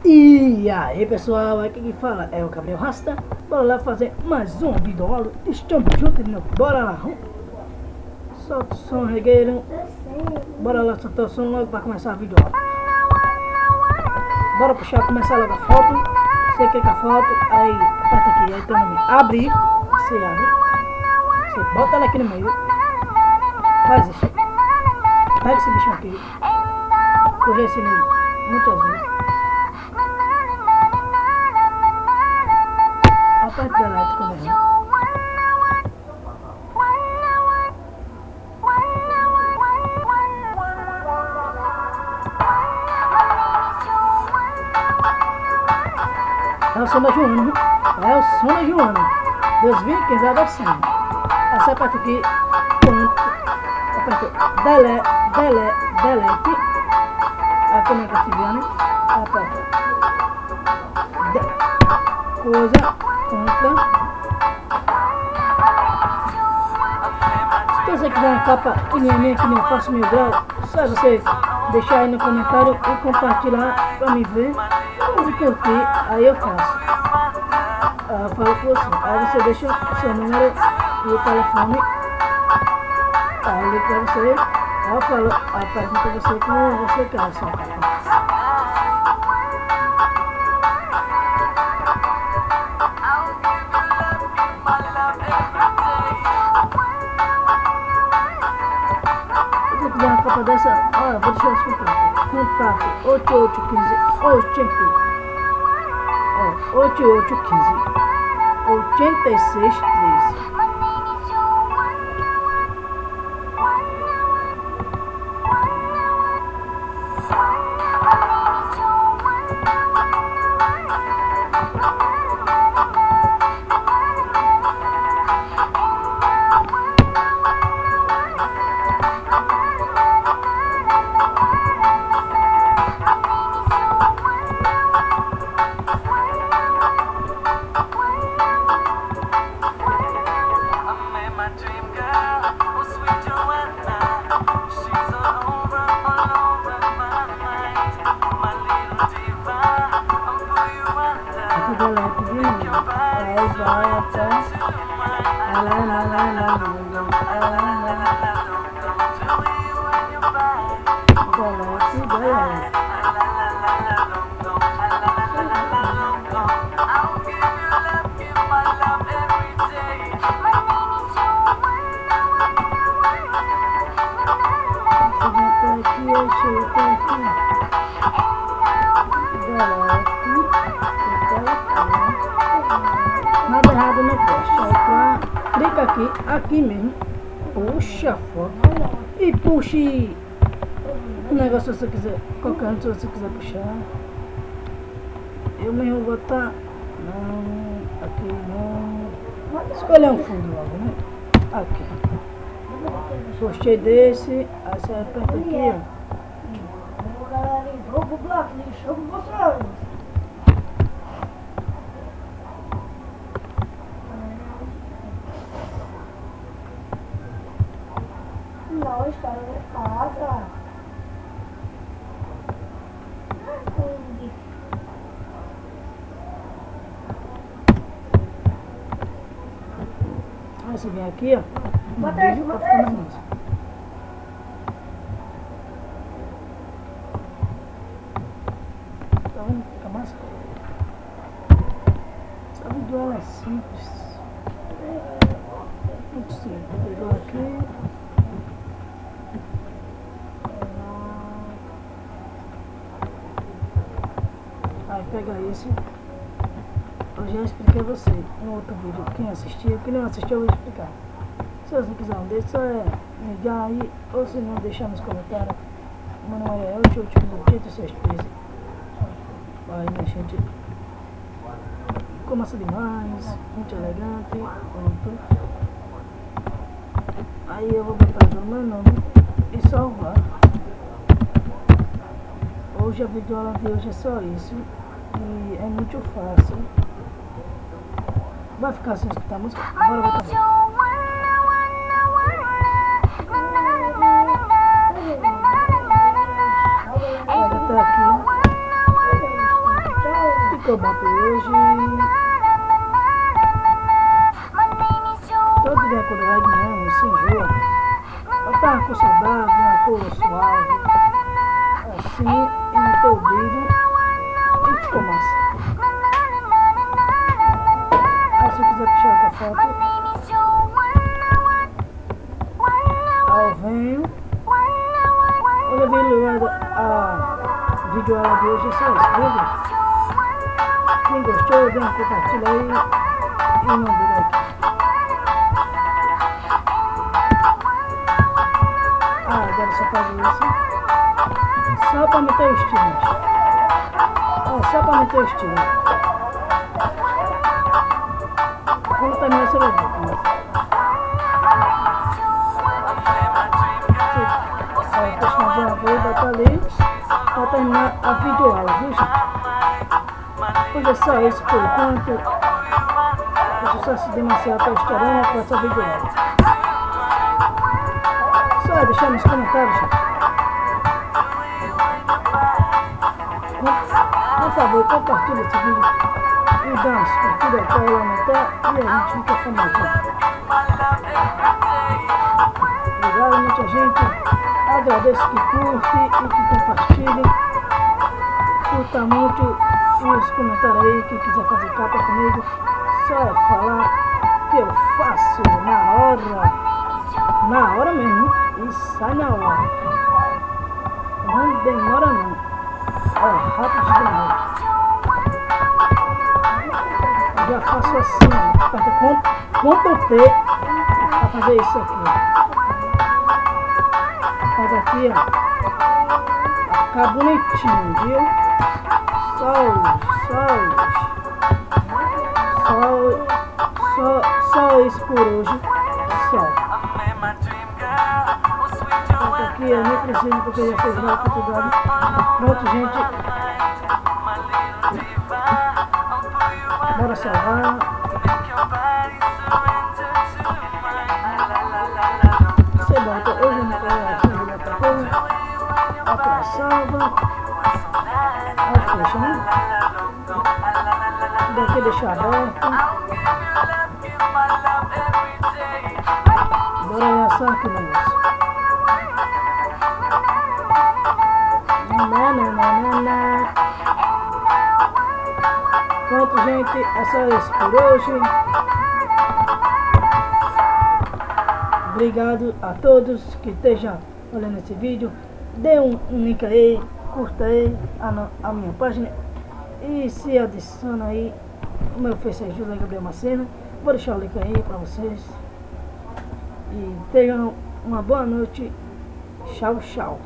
E aí pessoal, aqui quem fala é o Gabriel Rasta. Bora lá fazer mais um vídeo aula. Estamos juntos de novo, bora lá. Solta o som, regueiro. Bora lá soltar o som logo para começar a vídeo aula. Bora puxar, começar logo a foto. Você clica a foto, aí aperta aqui, aí tem o nome abrir. Você abre, você bota ela aqui no meio. Faz isso. Pega esse bichão aqui, correr esse nele muitas vezes. Aperta o elétrico mesmo. É o som da Joana, viu? É o som da Joana. 2015 é da cena. Aí você aperta aqui, pronto. Aperta delete. Aí como é que se vê, né? Aperta coisa, conta. Se você quiser uma capa que nem a minha, que nem eu faço 1000 graus, só você deixar aí no comentário e compartilhar pra me ver. Se curtir, aí eu faço. Eu falo com você. Aí você deixa o seu número e o telefone. Aí eu ligo pra você. Aí eu falo, aí pergunto pra você como você quer a sua capa. Se você quiser uma capa dessa, olha, vou deixar os contatos. Contato 8815 8815 8613. Aí vai até nada errado no poste. Aí clica aqui mesmo, puxa a foto e puxe o negócio se você quiser, qualquer um se você quiser puxar. Eu mesmo vou botar não, aqui não, escolher um fundo logo, né? Aqui, postei desse, aí você aperta aqui, ó. Não, está em casa. Aí você vem aqui, ó. Bota esse, bota esse. Tá vendo? Fica massa. Essa vídeo é simples. Muito simples. Pegou aqui. Aí pega esse. Eu já expliquei a você no outro vídeo. Quem assistiu, quem não assistiu, eu vou explicar. Se você quiser um desses, só é ligar aí, ou se não, deixar nos comentários. O meu número é 8813. Aí, minha gente, ficou massa demais, muito elegante, pronto. Aí eu vou botar o meu nome e salvar. Hoje a videoaula de hoje é só isso, e é muito fácil. Vai ficar sem escutar a música? Bora botar. Vai botar aqui. tô bom por hoje. Todo dia quando vai de manhã, se enjoa. Eu tava com saudável, uma cor suave. Assim, e no teu vídeo. E ficou massa. Aí se eu quiser puxar outra foto, aí eu venho. Olha, a videoaula de hoje é só isso, viu? Quem gostou, dê um compartilha aí e não vira aqui. Agora só fazer isso. Só pra meter o estilo. Só pra meter o estilo. Quando terminar você vai ver. Deixa eu fazer uma coisa, botar ali. Pra terminar a videoaula, viu, gente? Pois é só isso por enquanto. Deixa eu só se demasiado tá estourando com essa videoaula. Só deixar nos comentários, gente. Por favor, compartilha esse vídeo e dá umas curtidas para ele aumentar e a gente fica famosinho. Obrigado, muita gente. Agradeço que curte e que compartilhe. Curta muito e os comentários aí. Quem quiser fazer capa comigo, só é falar que eu faço na hora mesmo, e sai na hora. Não demora não, é rápido demais. Já faço assim, aperta Ctrl P para fazer isso aqui. Faz aqui, ó, ficar bonitinho, viu? Só isso por hoje, só. Aqui eu nem preciso porque já fez lá quantidade. Pronto, gente. Bora salvar. Você bota, eu vou botar outra coisa. Aqui salva. Aí fecha, né? Daqui deixa aberto. Bora assar aqui o negócio. Pronto, gente, é só isso por hoje. Obrigado a todos que estejam olhando esse vídeo. Dê um link aí, curta aí a minha página e se adiciona aí o meu Face é José Gabriel Macena. Vou deixar o link aí para vocês. E tenham uma boa noite. Tchau, tchau.